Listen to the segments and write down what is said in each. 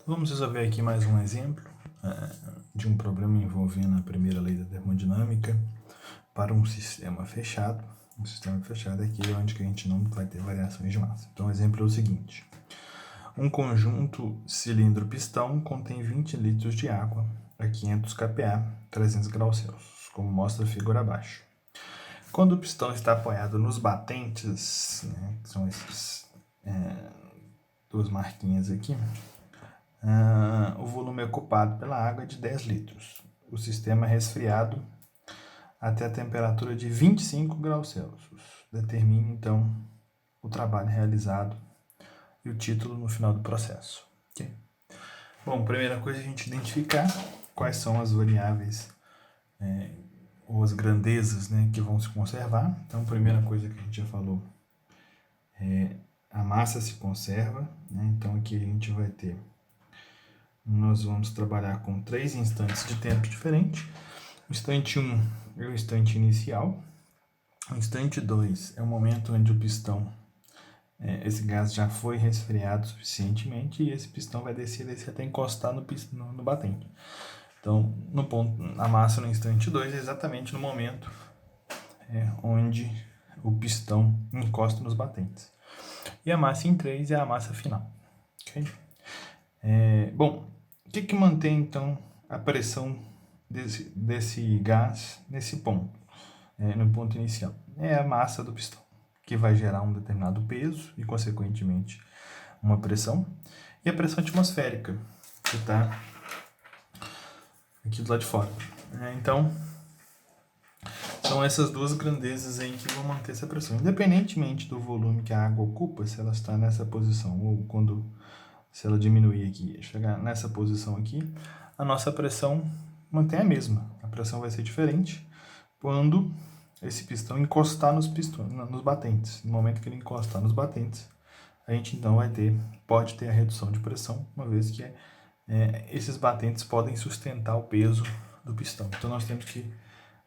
Vamos resolver aqui mais um exemplo de um problema envolvendo a primeira lei da termodinâmica para um sistema fechado. Um sistema fechado é aquele onde que a gente não vai ter variações de massa. Então o exemplo é o seguinte. Um conjunto cilindro-pistão contém 20 litros de água a 500 kPa, 300 graus Celsius, como mostra a figura abaixo. Quando o pistão está apoiado nos batentes, né, que são essas duas marquinhas aqui, o volume ocupado pela água é de 10 litros. O sistema é resfriado até a temperatura de 25 graus Celsius. Determine, então, o trabalho realizado e o título no final do processo. Okay? Bom, primeira coisa é a gente identificar quais são as variáveis ou as grandezas, né, que vão se conservar. Então, a primeira coisa que a gente já falou é a massa se conserva. Né? Então, aqui a gente vai ter... Nós vamos trabalhar com 3 instantes de tempo diferentes. O instante 1 é o instante inicial. O instante 2 é o momento onde o pistão, esse gás já foi resfriado suficientemente e esse pistão vai descer até encostar no batente. Então, no ponto, a massa no instante 2 é exatamente no momento onde o pistão encosta nos batentes. E a massa em 3 é a massa final. Okay? Bom, o que mantém então a pressão desse gás nesse ponto, no ponto inicial? É a massa do pistão, que vai gerar um determinado peso e, consequentemente, uma pressão. E a pressão atmosférica, que está aqui do lado de fora. Então, são essas duas grandezas aí que vão manter essa pressão. Independentemente do volume que a água ocupa, se ela está nessa posição ou se ela diminuir aqui, chegar nessa posição aqui, a nossa pressão mantém a mesma. A pressão vai ser diferente quando esse pistão encostar nos batentes. No momento que ele encostar nos batentes, a gente então pode ter a redução de pressão, uma vez que esses batentes podem sustentar o peso do pistão. Então nós temos que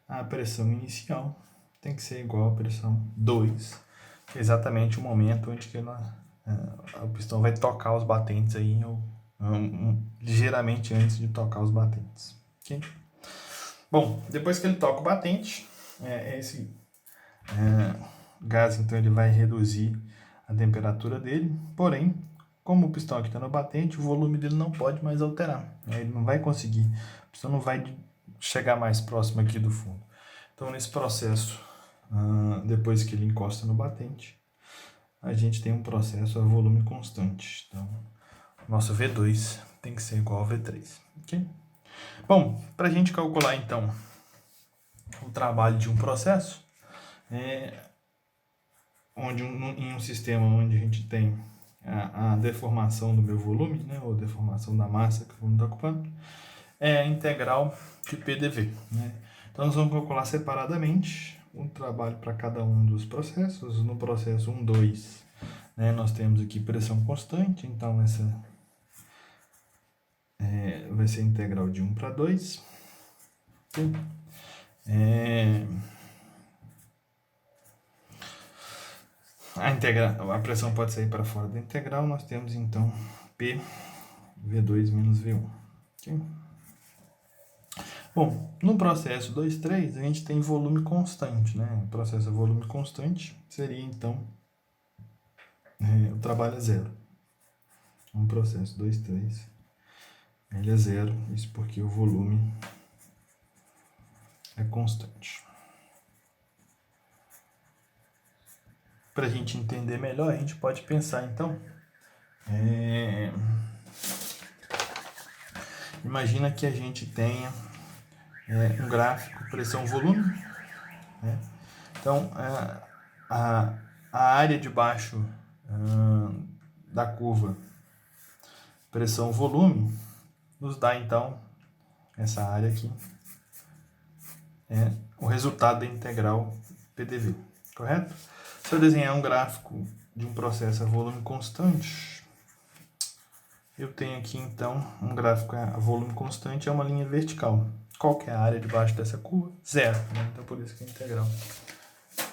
a pressão inicial tem que ser igual à pressão 2, que é exatamente o momento onde que o pistão vai tocar os batentes aí, ligeiramente antes de tocar os batentes. Okay? Bom, depois que ele toca o batente, esse gás então ele vai reduzir a temperatura dele, porém, como o pistão aqui está no batente, o volume dele não pode mais alterar. Ele não vai conseguir, o pistão não vai chegar mais próximo aqui do fundo. Então, nesse processo, depois que ele encosta no batente, a gente tem um processo a volume constante. Então, nosso V2 tem que ser igual ao V3. Okay? Bom, para a gente calcular, então, o trabalho de um processo, em um sistema onde a gente tem a deformação do meu volume, né, ou deformação da massa que o volume está ocupando, é a integral de PDV. Né? Então, nós vamos calcular separadamente um trabalho para cada um dos processos. No processo 1, 2, nós temos aqui pressão constante, então essa vai ser a integral de 1 para 2. A pressão pode sair para fora da integral, nós temos então P V2 menos V1. Okay? Bom, no processo 2, 3, a gente tem volume constante, né? O processo a volume constante seria, então, o trabalho é zero. No processo 2, 3, ele é zero, isso porque o volume é constante. Para a gente entender melhor, a gente pode pensar, então, imagina que a gente tenha um gráfico pressão-volume. Né? Então, a área de baixo da curva pressão-volume nos dá, então, essa área aqui, o resultado da integral PDV, correto? Se eu desenhar um gráfico de um processo a volume constante, eu tenho aqui, então, um gráfico a volume constante, é uma linha vertical. Qual que é a área debaixo dessa curva? Zero. Né? Então, por isso que a integral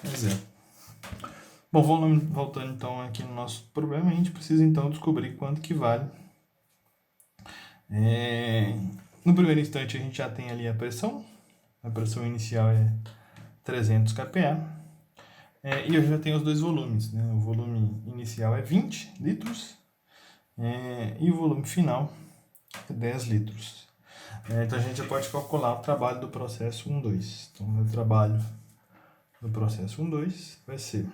é zero. Bom, voltando, então, aqui no nosso problema, a gente precisa, então, descobrir quanto que vale No primeiro instante a gente já tem ali a pressão inicial é 300 kPa, e eu já tenho os dois volumes, né? O volume inicial é 20 litros e o volume final é 10 litros. Então a gente já pode calcular o trabalho do processo 1-2. Então o meu trabalho do processo 1-2 vai ser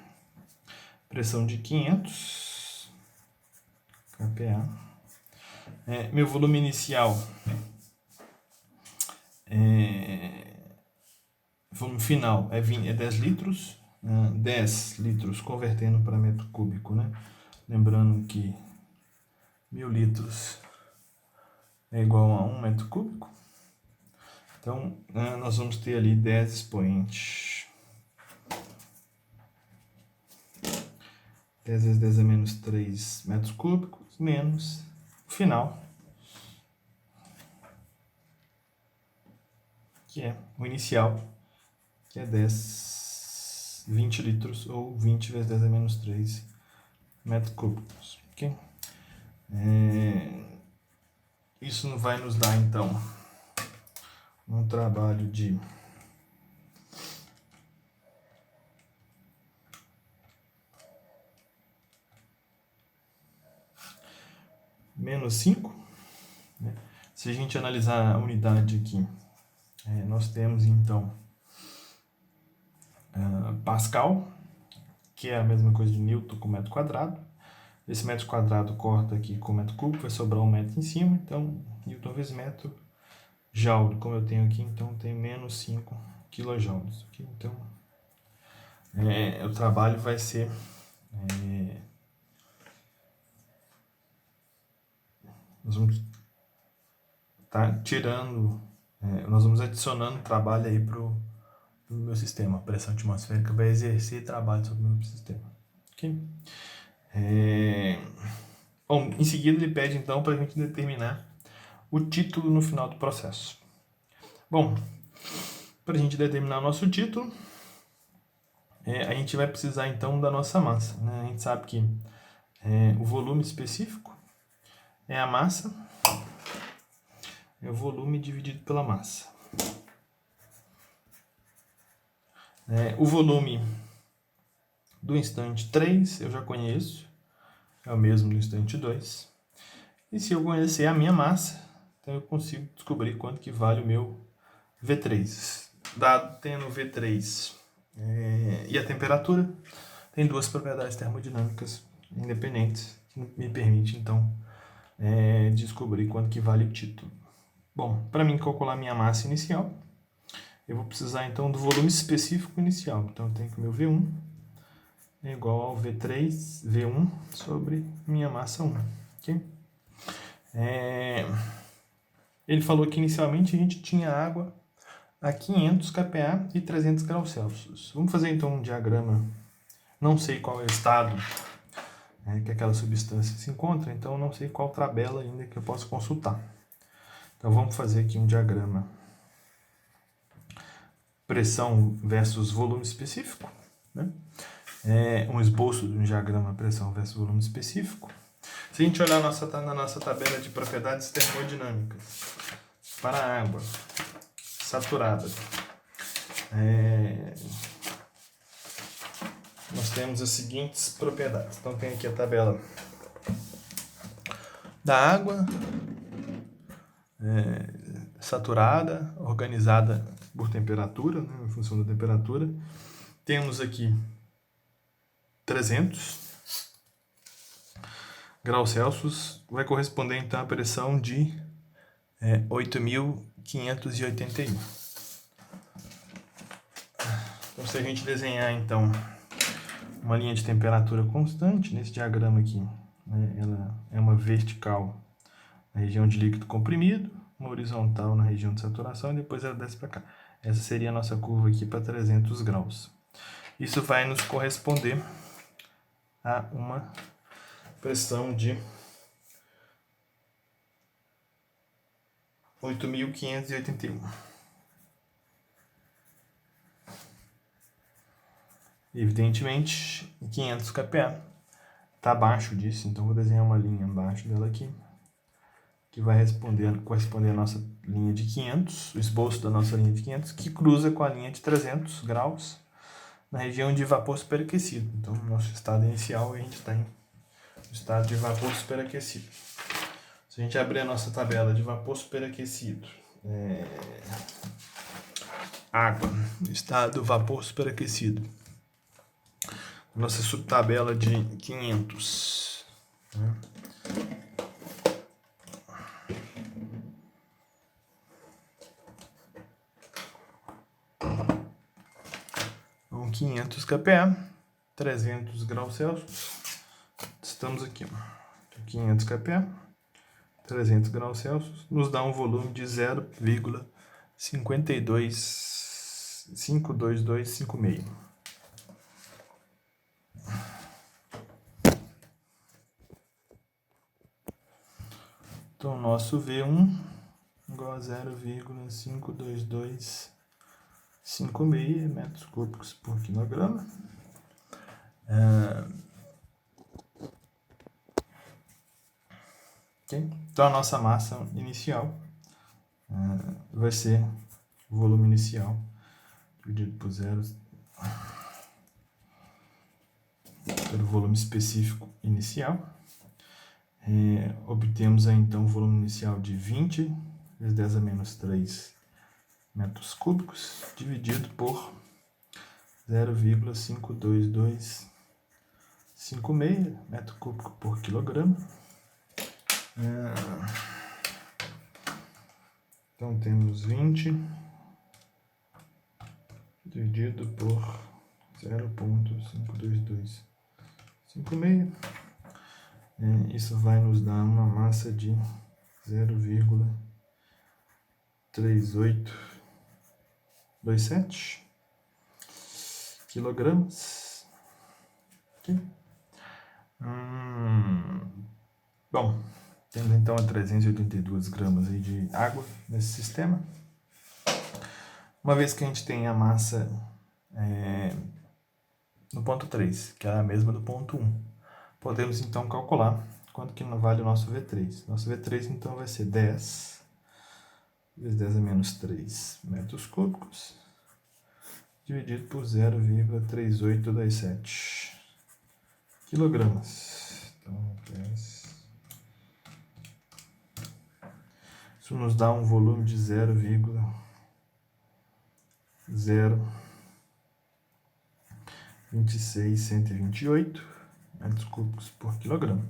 pressão de 500 kPa. Meu volume inicial volume final é 10 litros, 10 litros convertendo para metro cúbico, né? Lembrando que 1000 litros é igual a 1 metro cúbico. Então, nós vamos ter ali 10 expoentes. 10 vezes 10 a menos 3 metros cúbicos, menos o final, que é o inicial, que é 20 litros, ou 20 vezes 10 a menos 3 metros cúbicos. Okay? Isso vai nos dar, então, um trabalho de menos 5. Né? Se a gente analisar a unidade aqui, nós temos, então, Pascal, que é a mesma coisa de Newton com metro quadrado. Esse metro quadrado corta aqui com metro cúbico, vai sobrar 1 metro em cima, então Newton vezes metro, joule, como eu tenho aqui, então tem menos 5 kJ. Okay? Então, o trabalho vai ser nós vamos estar tirando, nós vamos adicionando trabalho aí para o meu sistema. A pressão atmosférica vai exercer trabalho sobre o meu sistema. Okay? Bom, em seguida ele pede então para a gente determinar o título no final do processo. Bom, para a gente determinar o nosso título, a gente vai precisar então da nossa massa. Né? A gente sabe que o volume específico é a massa, é o volume dividido pela massa. O volume do instante 3 eu já conheço, é o mesmo do instante 2. E se eu conhecer a minha massa, então eu consigo descobrir quanto que vale o meu V3. Dado tendo o V3 e a temperatura, tem duas propriedades termodinâmicas independentes que me permitem, então, descobrir quanto que vale o título. Bom, para mim calcular minha massa inicial, eu vou precisar, então, do volume específico inicial. Então, eu tenho que o meu V1 é igual ao V1 sobre minha massa 1. Okay? Ele falou que inicialmente a gente tinha água a 500 kPa e 300 graus Celsius. Vamos fazer então um diagrama. Não sei qual é o estado que aquela substância se encontra, então não sei qual tabela ainda que eu posso consultar. Então vamos fazer aqui um diagrama. Pressão versus volume específico. Né? Um esboço de um diagrama pressão versus volume específico. Se a gente olhar na nossa tabela de propriedades termodinâmicas para a água saturada, nós temos as seguintes propriedades. Então tem aqui a tabela da água saturada, organizada por temperatura, né, em função da temperatura. Temos aqui 300 graus Celsius, vai corresponder então à pressão de 8.581. Então, se a gente desenhar então uma linha de temperatura constante nesse diagrama aqui, né, ela é uma vertical na região de líquido comprimido, uma horizontal na região de saturação e depois ela desce para cá. Essa seria a nossa curva aqui para 300 graus. Isso vai nos corresponder a uma pressão de 8.581. Evidentemente, 500 kPa está abaixo disso, então vou desenhar uma linha abaixo dela aqui. que vai corresponder à nossa linha de 500, o esboço da nossa linha de 500, que cruza com a linha de 300 graus na região de vapor superaquecido. Então, no nosso estado inicial, a gente está em estado de vapor superaquecido. Se a gente abrir a nossa tabela de vapor superaquecido, água, estado vapor superaquecido, nossa subtabela de 500, né? Então, 500 kPa, 300 graus Celsius, estamos aqui, 500 kPa, 300 graus Celsius, nos dá um volume de 0,52256. Então, nosso V1 igual a 0,52256 metros cúbicos por quilograma. Okay? Então, a nossa massa inicial vai ser o volume inicial dividido por zero pelo volume específico inicial. Obtemos aí, então, o volume inicial de 20 vezes 10 a menos 3 metros cúbicos, dividido por 0,52256 metro cúbico por quilograma. Então, temos 20 dividido por 0,52256. Isso vai nos dar uma massa de 0,3827 quilogramas. Okay. Bom, temos então a 382 gramas aí de água nesse sistema. Uma vez que a gente tem a massa no ponto 3, que é a mesma do ponto 1, podemos então calcular quanto que vale o nosso V3. Nosso V3 então vai ser 10 vezes 10 a menos 3 metros cúbicos, dividido por 0,3827 quilogramas. Então, 10. Isso nos dá um volume de 0,026128 metros cúbicos por quilograma.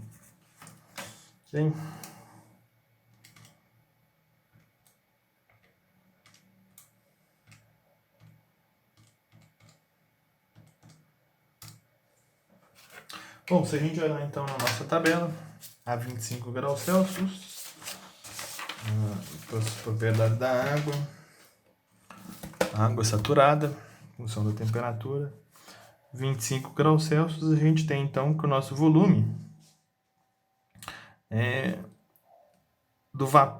Ok? Bom, se a gente olhar então na nossa tabela, a 25 graus Celsius, as propriedades da água, água saturada, em função da temperatura, 25 graus Celsius, a gente tem então que o nosso volume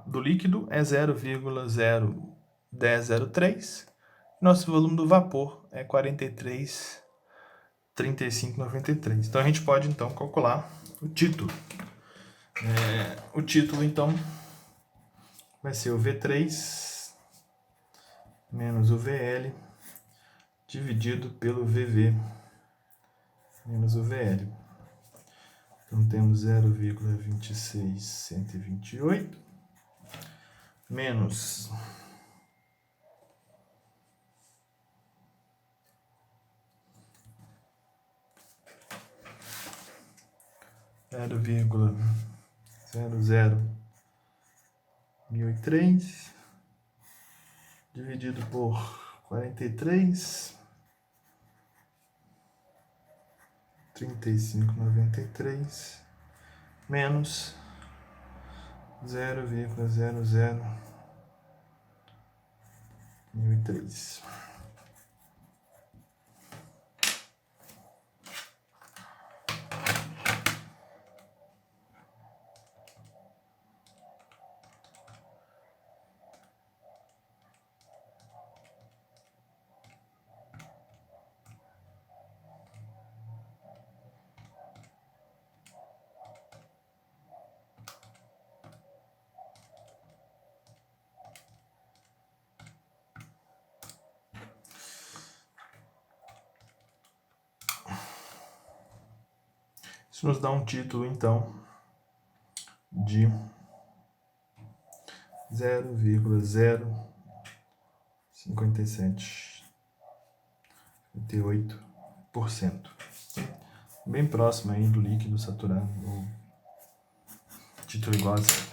do líquido é 0,0103, nosso volume do vapor é 43,3593. Então a gente pode então calcular o título. O título então vai ser o V3 menos o VL dividido pelo VV menos o VL. Então temos 0,26128 menos 0,001003 dividido por 43,3593 menos 0,001003. Isso nos dá um título, então, de 0,05758%. Bem próximo aí do líquido saturado, ou título igual a